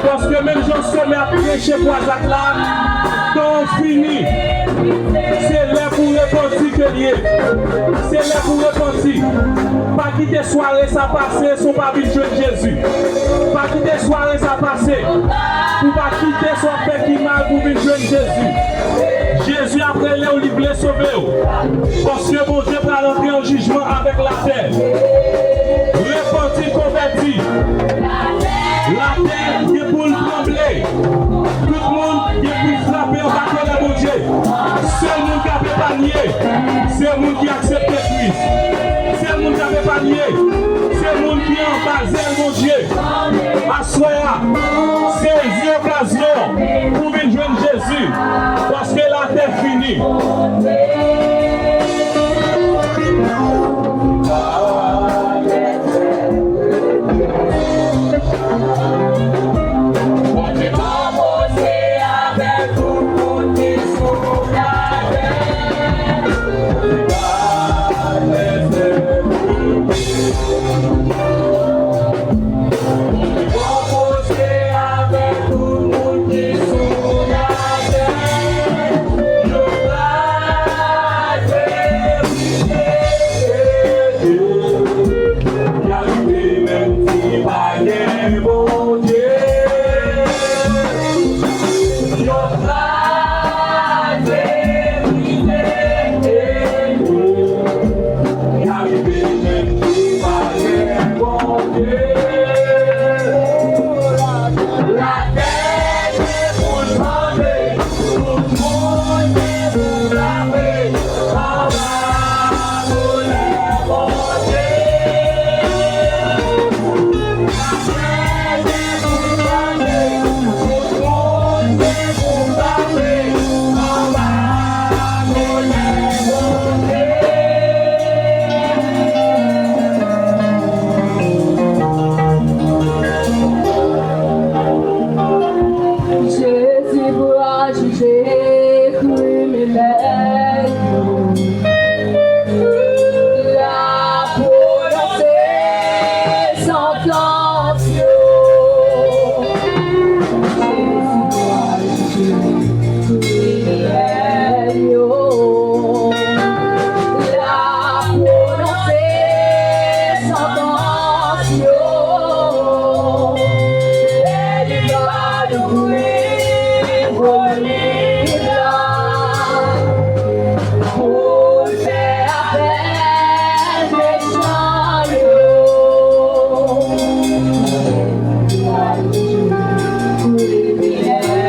Parce que même Jean Sommet a prêché pour Azakla, temps fini. C'est là pour repentir que lié. C'est là pour repentir. Pas quitter soirée ça passer, son pas vite jouer Jésus. Pas quitter soirée ça passer. Pour pas quitter son père qui mal pour vite jouer Jésus. Jésus après les oliviers sauver. Parce que mon Dieu va rentrer en jugement avec la terre. Repentir, converti. La terre qui est pour le trembler. Tout le monde qui est pour frapper au bateau de mon Dieu. C'est le monde qui a fait panier. C'est le monde qui accepte Christ. C'est le monde qui a fait panier. C'est le monde qui est en bas, mon Dieu. Assoya, saisis l'occasion pour venir joindre Jésus. Parce que la terre finit. Jésus pourra juger criminel. La prononcer sentence. Jésus pourra juger criminel.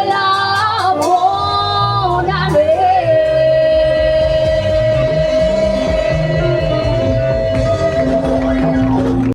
La prononcer sentence.